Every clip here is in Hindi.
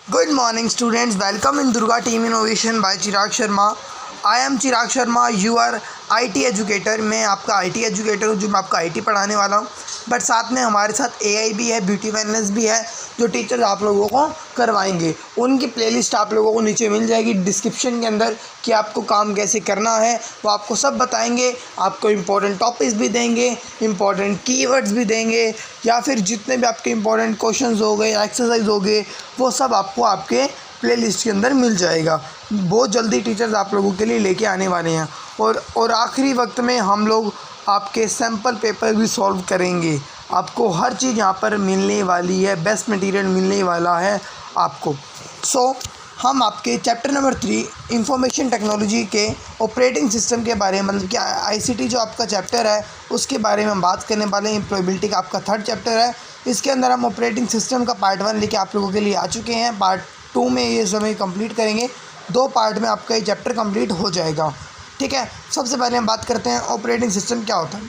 Good morning students, welcome in Durga Team Innovation by Chirag Sharma. I am Chirag Sharma, you are IT educator. मैं आपका IT एजुकेटर हूँ जो मैं आपका IT पढ़ाने वाला हूँ। बट साथ में हमारे साथ AI भी है, ब्यूटी वेलनेस भी है जो टीचर्स आप लोगों को करवाएंगे। उनकी प्लेलिस्ट आप लोगों को नीचे मिल जाएगी डिस्क्रिप्शन के अंदर कि आपको काम कैसे करना है, वो आपको सब बताएंगे। आपको इम्पोर्टेंट टॉपिक्स भी देंगे, इम्पोर्टेंट कीवर्ड्स भी देंगे, या फिर जितने भी आपके इम्पोर्टेंट क्वेश्चंस हो गए, एक्सरसाइज हो गए, वो सब आपको आपके प्लेलिस्ट के अंदर मिल जाएगा। बहुत जल्दी टीचर्स आप लोगों के लिए लेके आने वाले हैं। और आखिरी वक्त में हम लोग आपके सैम्पल पेपर भी सॉल्व करेंगे। आपको हर चीज़ यहाँ पर मिलने वाली है, बेस्ट मटेरियल मिलने वाला है आपको। हम आपके चैप्टर नंबर 3 इंफॉर्मेशन टेक्नोलॉजी के ऑपरेटिंग सिस्टम के बारे में, मतलब कि ICT जो आपका चैप्टर है उसके बारे में हम बात करने वाले हैं। एम्प्लॉयबिलिटी का आपका 3rd चैप्टर है। इसके अंदर हम ऑपरेटिंग सिस्टम का पार्ट 1 लेके आप लोगों के लिए आ चुके हैं। पार्ट 2 में ये समय कंप्लीट करेंगे। 2 पार्ट में आपका ये चैप्टर कंप्लीट हो जाएगा। ठीक है, सबसे पहले हम बात करते हैं ऑपरेटिंग सिस्टम क्या होता है।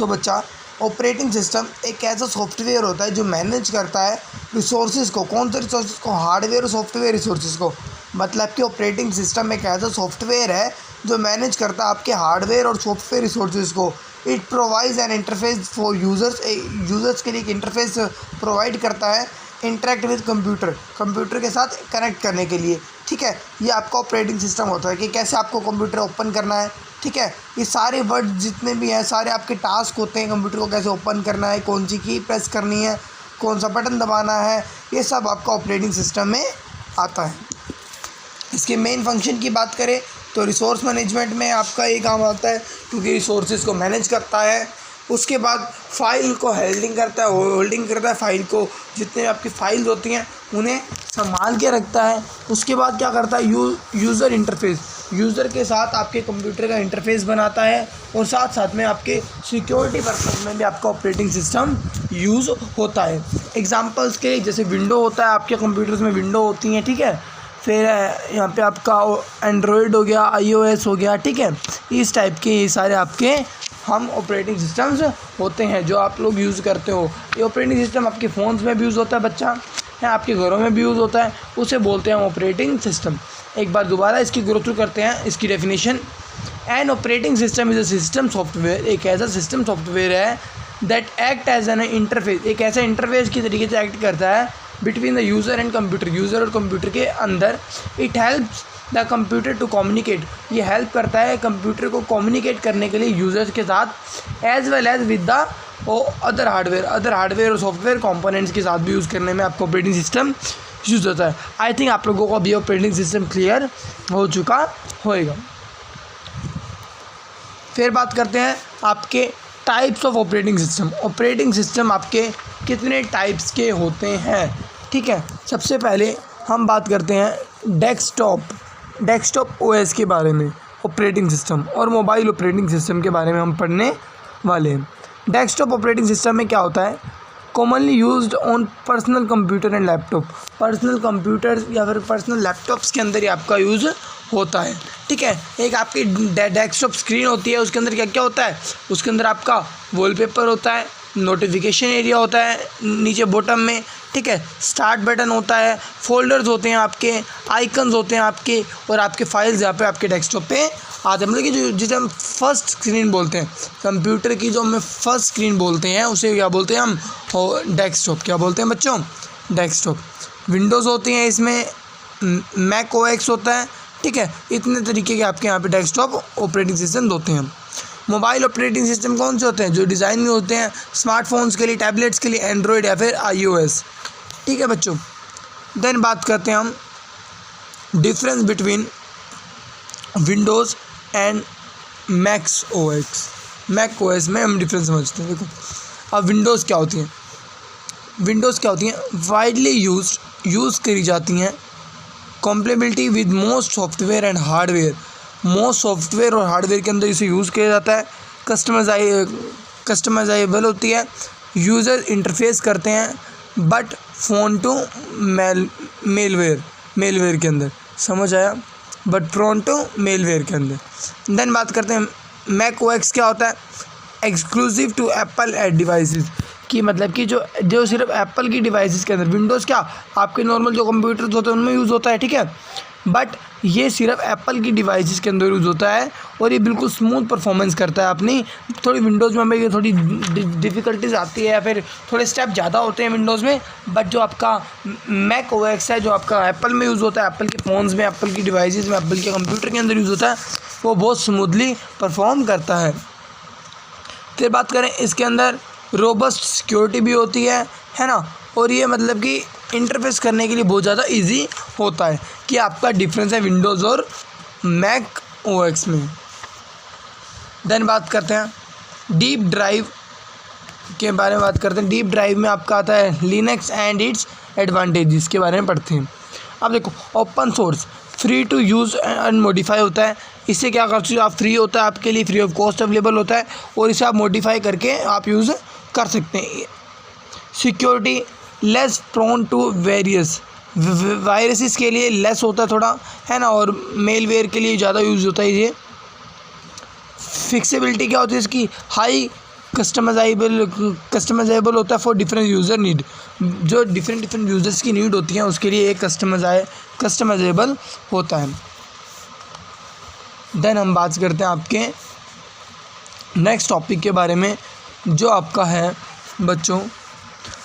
बच्चा, ऑपरेटिंग सिस्टम एक ऐसा सॉफ्टवेयर होता है जो मैनेज करता है रिसोर्सेज को। कौन से रिसोर्सेज को? हार्डवेयर और सॉफ्टवेयर रिसोर्सेज को। मतलब कि ऑपरेटिंग सिस्टम एक ऐसा सॉफ्टवेयर है जो मैनेज करता है आपके हार्डवेयर और सॉफ्टवेयर रिसोर्सेज को। It provides N interface for users के लिए एक इंटरफेस प्रोवाइड करता है इंटरेक्ट विद कंप्यूटर के साथ कनेक्ट करने के लिए। ठीक है, ये आपका ऑपरेटिंग सिस्टम होता है कि कैसे आपको कंप्यूटर ओपन करना है। ठीक है, ये सारे वर्ड जितने भी हैं, सारे आपके टास्क होते हैं। कंप्यूटर को कैसे ओपन करना है, कौन सी की प्रेस करनी है, कौन सा बटन दबाना है, ये सब आपका ऑपरेटिंग सिस्टम में आता है। इसके मेन फंक्शन की बात करें तो रिसोर्स मैनेजमेंट में आपका ये काम आता है, क्योंकि रिसोर्सेज को मैनेज करता है। उसके बाद फाइल को होल्डिंग करता है फाइल को, जितने आपकी फाइल्स होती हैं उन्हें संभाल के रखता है। उसके बाद क्या करता है, यूज़र इंटरफेस, यूज़र के साथ आपके कंप्यूटर का इंटरफेस बनाता है। और साथ साथ में आपके सिक्योरिटी पर्पज़ में भी आपका ऑपरेटिंग सिस्टम यूज़ होता है। एग्जांपल्स के जैसे विंडो होता है, आपके कंप्यूटर्स में विंडो होती हैं। ठीक है, फिर यहाँ पे आपका एंड्रॉयड हो गया, iOS हो गया। ठीक है, इस टाइप के ये सारे आपके हम ऑपरेटिंग सिस्टम्स होते हैं जो आप लोग यूज़ करते हो। ये ऑपरेटिंग सिस्टम आपके फ़ोन्स में भी यूज़ होता है बच्चा, है आपके घरों में भी यूज़ होता है। उसे बोलते हैं ऑपरेटिंग सिस्टम। एक बार दोबारा इसकी गो थ्रू करते हैं इसकी definition. An operating system is a system software, एक ऐसा सिस्टम सॉफ्टवेयर है that act as an interface, एक ऐसा इंटरफेस की तरीके से एक्ट करता है between the user and computer, user और कंप्यूटर के अंदर। It helps the computer to communicate, ये हेल्प करता है कंप्यूटर को कम्युनिकेट करने के लिए यूज़र्स के साथ, as well as with the other hardware और सॉफ्टवेयर कंपोनेंट्स के साथ भी यूज़ करने में आपका ऑपरेटिंग सिस्टम यूज़ होता है। आई थिंक आप लोगों को अभी ऑपरेटिंग सिस्टम क्लियर हो चुका होएगा। फिर बात करते हैं आपके types of operating system. Operating system आपके कितने टाइप्स के होते हैं। ठीक है, सबसे पहले हम बात करते हैं डेस्कटॉप OS के बारे में, ऑपरेटिंग सिस्टम, और मोबाइल ऑपरेटिंग सिस्टम के बारे में हम पढ़ने वाले हैं। डेस्कटॉप ऑपरेटिंग सिस्टम में क्या होता है, commonly used on personal computer and laptop, personal computer या फिर पर्सनल लैपटॉप्स के अंदर ही आपका यूज़ होता है। ठीक है, एक आपकी डेस्कटॉप स्क्रीन होती है, उसके अंदर क्या क्या होता है, उसके अंदर आपका वॉलपेपर होता है, नोटिफिकेशन एरिया होता है नीचे बॉटम में। ठीक है, स्टार्ट बटन होता है, फोल्डर्स होते हैं आपके, आइकन्स होते हैं आपके, और आपके फाइल्स यहाँ पे आपके डेस्कटॉप पे आते हैं। मतलब कि जो जिसे हम फर्स्ट स्क्रीन बोलते हैं, कंप्यूटर की जो हमें फर्स्ट स्क्रीन बोलते हैं उसे क्या बोलते हैं हम, डेस्कटॉप। क्या बोलते हैं बच्चों, डेस्कटॉप। विंडोज़ होती हैं इसमें, मैक OS होता है। ठीक है, इतने तरीके के आपके यहाँ पे डेस्कटॉप ऑपरेटिंग सिस्टम होते हैं। मोबाइल ऑपरेटिंग सिस्टम कौन से होते हैं, जो डिज़ाइन में होते हैं स्मार्टफोन्स के लिए, टैबलेट्स के लिए एंड्रॉयड या फिर iOS। ठीक है बच्चों, देन बात करते हैं हम difference between Windows and Mac OS में हम डिफरेंस समझते हैं। देखो, अब विंडोज़ क्या होती हैं, वाइडली यूज़ करी जाती हैं, compatibility with most software and hardware, most software और हार्डवेयर के अंदर इसे यूज़ किया जाता है। कस्टमाइजेबल होती है, यूज़र इंटरफेस करते हैं, बट फोन टू मेलवेयर के अंदर, समझ आया, बट प्रोन टू मेलवेयर के अंदर। देन बात करते हैं मैक OS क्या होता है, एक्सक्लूसिव टू एप्पल डिवाइसेस, कि मतलब कि जो सिर्फ एप्पल की डिवाइसेस के अंदर, विंडोज़ क्या आपके नॉर्मल जो कंप्यूटर्स होते हैं उनमें यूज़ होता है, ठीक है, बट ये सिर्फ एप्पल की डिवाइसेस के अंदर यूज़ होता है और ये बिल्कुल स्मूथ परफॉर्मेंस करता है अपनी। थोड़ी विंडोज़ में हमें थोड़ी डिफ़िकल्टीज आती है या फिर थोड़े स्टेप ज़्यादा होते हैं विंडोज़ में, बट जो आपका मैक ओएस है जो आपका एप्पल में यूज़ होता है, एप्पल के फ़ोन्स में, एप्पल की डिवाइसेस में, एप्पल के कंप्यूटर के अंदर यूज़ होता है, वो बहुत स्मूथली परफॉर्म करता है। फिर बात करें इसके अंदर रोबस्ट सिक्योरिटी भी होती है ना, और ये मतलब कि इंटरफेस करने के लिए बहुत ज़्यादा इजी होता है। कि आपका डिफरेंस है विंडोज़ और मैक ओएस में। देन बात करते हैं डीप ड्राइव के बारे में बात करते हैं। डीप ड्राइव में आपका आता है लिनक्स एंड इट्स एडवांटेजेस के बारे में पढ़ते हैं। अब देखो, open source free to use and modify होता है। इससे क्या करते हो आप, फ्री होता है आपके लिए, फ्री ऑफ कॉस्ट अवेलेबल होता है और इसे आप मॉडिफाई करके आप यूज़ कर सकते हैं। Security less prone to various, viruses के लिए लेस होता है थोड़ा, है ना, और मेलवेयर के लिए ज़्यादा यूज़ होता है ये। फिक्सिबिलिटी क्या होती है इसकी, हाई कस्टमाइजेबल होता है फॉर डिफरेंट यूज़र नीड, जो डिफरेंट यूज़र्स की नीड होती है उसके लिए एक कस्टमाइजेबल होता है। देन हम बात करते हैं आपके नेक्स्ट टॉपिक के बारे में, जो आपका है बच्चों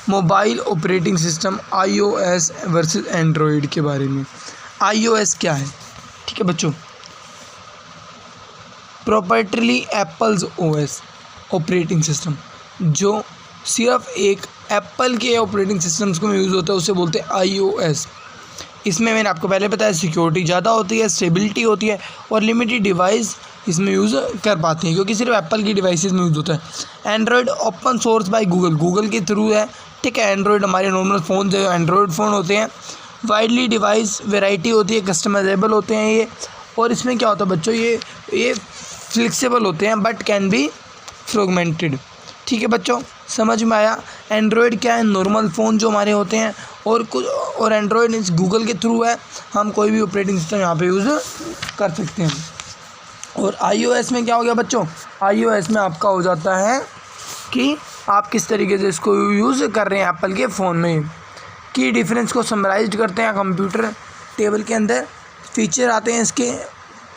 mobile operating system iOS versus Android के बारे में। iOS क्या है, ठीक है बच्चों, प्रॉपर्टली एप्पल्स ओएस ऑपरेटिंग सिस्टम, जो सिर्फ एक एप्पल के ऑपरेटिंग सिस्टम्स को यूज़ होता है उसे बोलते हैं iOS। इसमें मैंने आपको पहले बताया सिक्योरिटी ज़्यादा होती है, स्टेबिलिटी होती है और लिमिटेड डिवाइस इसमें यूज़ कर पाते हैं क्योंकि सिर्फ एप्पल की डिवाइसेस में यूज़ होता है। Android open source by Google के थ्रू है, ठीक है। एंड्रॉयड हमारे नॉर्मल फ़ोन जो एंड्रॉयड फ़ोन होते हैं, वाइडली डिवाइस वेराइटी होती है, कस्टमाइजेबल होते हैं ये, और इसमें क्या होता है बच्चों, ये फ्लेक्सिबल होते हैं बट कैन बी फ्रेगमेंटेड, ठीक है बच्चों, समझ में आया। एंड्रॉयड क्या है, नॉर्मल फ़ोन जो हमारे होते हैं, और एंड्रॉयड इस गूगल के थ्रू है, हम कोई भी ऑपरेटिंग सिस्टम यहाँ पे यूज़ कर सकते हैं। और iOS में क्या हो गया बच्चों, iOS में आपका हो जाता है कि आप किस तरीके से इसको यूज़ कर रहे हैं एप्पल के फ़ोन में। की डिफरेंस को समराइज करते हैं कंप्यूटर टेबल के अंदर। फीचर आते हैं इसके,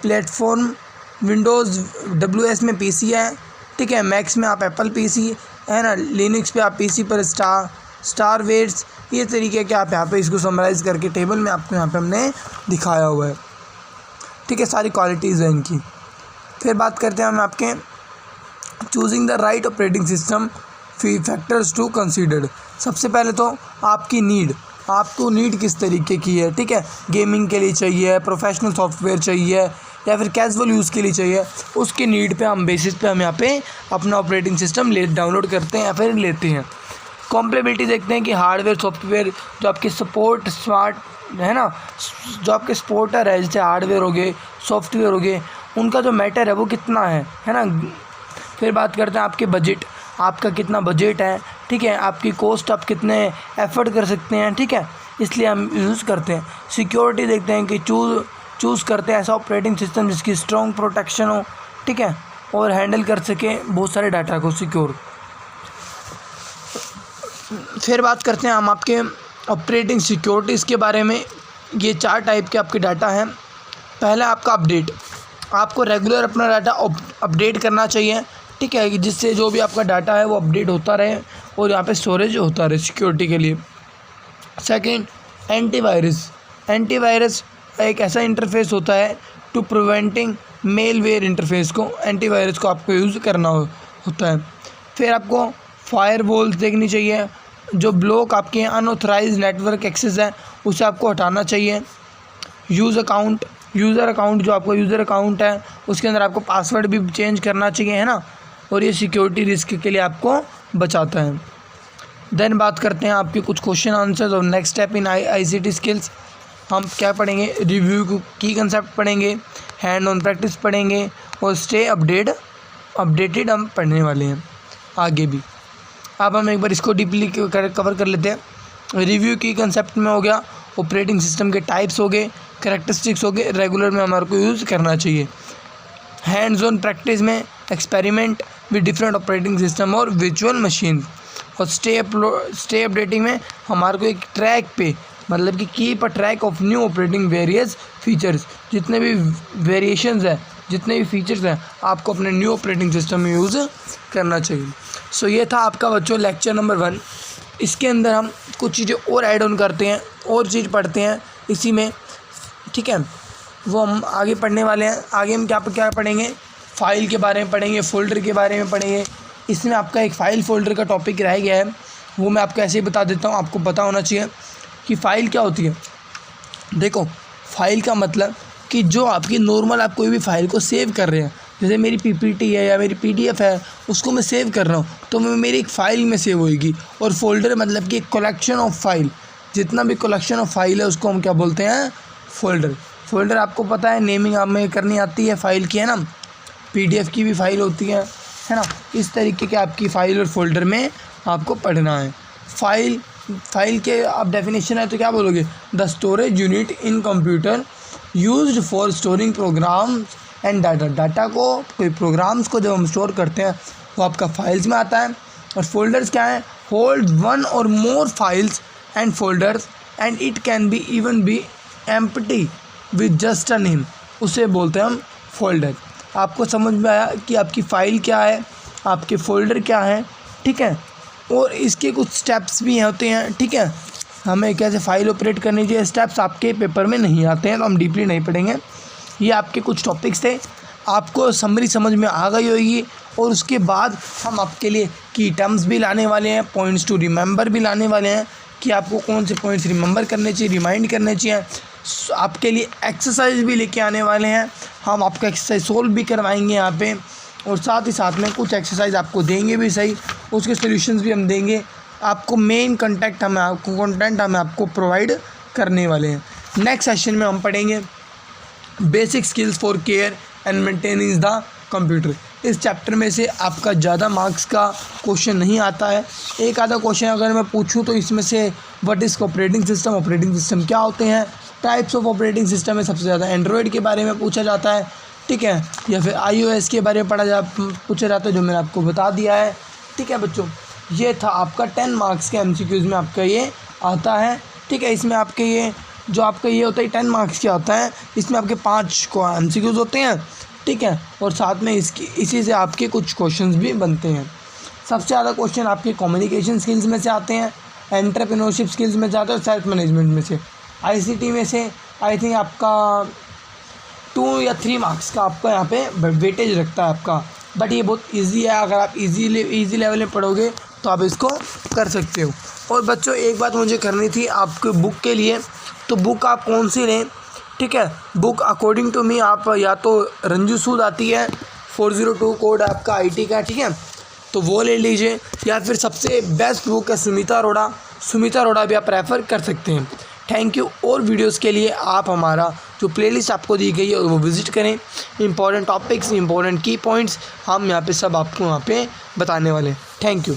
प्लेटफॉर्म विंडोज़ WS में PC है, ठीक है, मैक्स में आप एप्पल PC है ना, लिनक्स पे आप PC पर स्टारवेयर्स, ये तरीके के आप यहाँ पे इसको समराइज़ करके टेबल में आपको यहाँ पे हमने दिखाया हुआ है, ठीक है, सारी क्वालिटीज़ हैं इनकी। फिर बात करते हैं हम आपके choosing the right operating system factors to considered. सबसे पहले तो आपकी नीड, आपको नीड किस तरीके की है, ठीक है, गेमिंग के लिए चाहिए, प्रोफेशनल सॉफ्टवेयर चाहिए या फिर कैजुअल यूज़ के लिए चाहिए, उसकी नीड पे हम बेसिस पे हम यहाँ पे अपना ऑपरेटिंग सिस्टम डाउनलोड करते हैं या फिर लेते हैं। कॉम्पेटिबिलिटी देखते हैं कि हार्डवेयर सॉफ्टवेयर जो आपके सपोर्ट स्मार्ट है ना, जो आपके सपोर्टर है जैसे हार्डवेयर हो गए, सॉफ्टवेयर हो गए, उनका जो मैटर है वो कितना है ना। फिर बात करते हैं आपके बजट, आपका कितना बजट है, ठीक है, आपकी कॉस्ट आप कितने एफर्ट कर सकते हैं, ठीक है, इसलिए हम यूज़ करते हैं। सिक्योरिटी देखते हैं कि चूज़ करते हैं ऐसा ऑपरेटिंग सिस्टम जिसकी स्ट्रॉन्ग प्रोटेक्शन हो, ठीक है, और हैंडल कर सके बहुत सारे डाटा को सिक्योर। फिर बात करते हैं हम आपके ऑपरेटिंग सिक्योरिटीज़ के बारे में। ये 4 टाइप के आपके डाटा हैं। पहला आपका अपडेट, आपको रेगुलर अपना डाटा अपडेट करना चाहिए, ठीक है, कि जिससे जो भी आपका डाटा है वो अपडेट होता रहे और यहाँ पे स्टोरेज होता रहे सिक्योरिटी के लिए। सेकंड, एंटीवायरस एक ऐसा इंटरफेस होता है टू प्रिवेंटिंग मेलवेयर इंटरफेस को, एंटीवायरस को आपको यूज़ करना होता है। फिर आपको फायरवॉल्स देखनी चाहिए, जो ब्लॉक आपके अनऑथराइज्ड नेटवर्क एक्सेस है उसे आपको हटाना चाहिए। यूज़र अकाउंट जो आपका यूज़र अकाउंट है उसके अंदर आपको पासवर्ड भी चेंज करना चाहिए, है ना, और ये सिक्योरिटी रिस्क के लिए आपको बचाता है। देन बात करते हैं आपके कुछ क्वेश्चन आंसर्स और next step in ICT skills. हम क्या पढ़ेंगे, रिव्यू की कंसेप्ट पढ़ेंगे, हैंड ऑन प्रैक्टिस पढ़ेंगे और स्टे अपडेटेड हम पढ़ने वाले हैं आगे भी। अब हम एक बार इसको डीपली कवर कर लेते हैं। रिव्यू की कंसेप्ट में हो गया, ऑपरेटिंग सिस्टम के टाइप्स हो गए, कैरेक्टरिस्टिक्स हो गए, रेगुलर में हमारे को यूज़ करना चाहिए। हैंड्स ऑन प्रैक्टिस में experiment with different operating system और वर्चुअल मशीन, और स्टे अपडेटिंग में हमारे को एक ट्रैक पे मतलब कि keep a track of new operating various features, जितने भी वेरिएशंस हैं, जितने भी फीचर्स हैं आपको अपने न्यू ऑपरेटिंग सिस्टम में यूज़ करना चाहिए। सो ये था आपका बच्चों लेक्चर नंबर 1। इसके अंदर हम कुछ चीज़ें और ऐड ऑन करते हैं, और चीज़ पढ़ते हैं इसी में, ठीक है, वो हम आगे पढ़ने वाले हैं। आगे हम क्या पढ़ेंगे, फ़ाइल के बारे में पढ़ेंगे, फ़ोल्डर के बारे में पढ़ेंगे। इसमें आपका एक फ़ाइल फ़ोल्डर का टॉपिक रह गया है, वो मैं आपको ऐसे ही बता देता हूँ। आपको पता होना चाहिए कि फ़ाइल क्या होती है। देखो, फ़ाइल का मतलब कि जो आपकी नॉर्मल आप कोई भी फ़ाइल को सेव कर रहे हैं, जैसे मेरी पीपीटी है या मेरी पीडीएफ है, उसको मैं सेव कर रहा हूँ तो मैं मेरी एक फ़ाइल में सेव होएगी। और फ़ोल्डर मतलब कि एक कलेक्शन ऑफ फाइल, जितना भी कलेक्शन ऑफ फाइल है उसको हम क्या बोलते हैं, फ़ोल्डर। फ़ोल्डर आपको पता है नेमिंग आप में करनी आती है फ़ाइल की, है ना। पीडीएफ की भी फ़ाइल होती है ना। इस तरीके के आपकी फ़ाइल और फ़ोल्डर में आपको पढ़ना है। फ़ाइल के आप डेफिनेशन है तो क्या बोलोगे, the storage unit in computer used for storing program and data. Data को, कोई प्रोग्राम्स को जब हम स्टोर करते हैं वो आपका फाइल्स में आता है। और फोल्डर्स क्या है, होल्ड वन और more files and folders and it can be even be empty with just a name, उसे बोलते हैं हम फोल्डर। आपको समझ में आया कि आपकी फ़ाइल क्या है, आपके फ़ोल्डर क्या है, ठीक है। और इसके कुछ स्टेप्स भी होते हैं, ठीक है, हमें कैसे फ़ाइल ऑपरेट करनी चाहिए। स्टेप्स आपके पेपर में नहीं आते हैं तो हम डीपली नहीं पढ़ेंगे। ये आपके कुछ टॉपिक्स थे, आपको समरी समझ में आ गई होगी। और उसके बाद हम आपके लिए की टर्म्स भी लाने वाले हैं, पॉइंट्स टू रिमेंबर भी लाने वाले हैं कि आपको कौन से पॉइंट्स रिमेंबर करने चाहिए, रिमाइंड करने चाहिए। आपके लिए एक्सरसाइज भी लेके आने वाले हैं, हम आपका एक्सरसाइज सोल्व भी करवाएंगे यहाँ पे। और साथ ही साथ में कुछ एक्सरसाइज आपको देंगे भी सही, उसके सॉल्यूशंस भी हम देंगे आपको। मेन कंटेंट हम आपको प्रोवाइड करने वाले हैं। नेक्स्ट सेशन में हम पढ़ेंगे basic skills for care and maintaining the computer. इस चैप्टर में से आपका ज़्यादा मार्क्स का क्वेश्चन नहीं आता है। एक आधा क्वेश्चन अगर मैं पूछूं तो इसमें से व्हाट इज़ ऑपरेटिंग सिस्टम क्या होते हैं, टाइप्स ऑफ ऑपरेटिंग सिस्टम में सबसे ज़्यादा एंड्रॉयड के बारे में पूछा जाता है, ठीक है, या फिर iOS के बारे में पूछा जाता है, जो मैंने आपको बता दिया है, ठीक है बच्चों। ये था आपका 10 मार्क्स के MCQs में आपका ये आता है, ठीक है। इसमें आपके ये जो आपका ये होता है 10 मार्क्स क्या होता है, इसमें आपके 5 MCQs होते हैं, ठीक है। और साथ में इसी से आपके कुछ क्वेश्चंस भी बनते हैं। सबसे ज़्यादा क्वेश्चन आपके कम्युनिकेशन स्किल्स में से आते हैं, एंटरप्रेन्योरशिप स्किल्स में से आते हैं, और सेल्फ मैनेजमेंट में से। ICT में से आई थिंक आपका 2 या 3 मार्क्स का आपका यहाँ पे वेटेज रखता है आपका। बट ये बहुत इजी है, अगर आप इजी लेवल में पढ़ोगे तो आप इसको कर सकते हो। और बच्चों एक बात मुझे करनी थी आपके बुक के लिए, तो बुक आप कौन सी लें, ठीक है। बुक अकॉर्डिंग टू मी आप या तो रंजू सूद आती है 402 कोड आपका IT का, ठीक है, तो वो ले लीजिए, या फिर सबसे बेस्ट बुक है सुमिता अरोड़ा भी आप प्रेफर कर सकते हैं। Thank you. और वीडियोस के लिए आप हमारा जो प्लेलिस्ट आपको दी गई है वो विज़िट करें। इंपॉर्टेंट टॉपिक्स, इंपॉर्टेंट की पॉइंट्स हम यहाँ पे सब आपको वहाँ पे बताने वाले हैं। Thank you.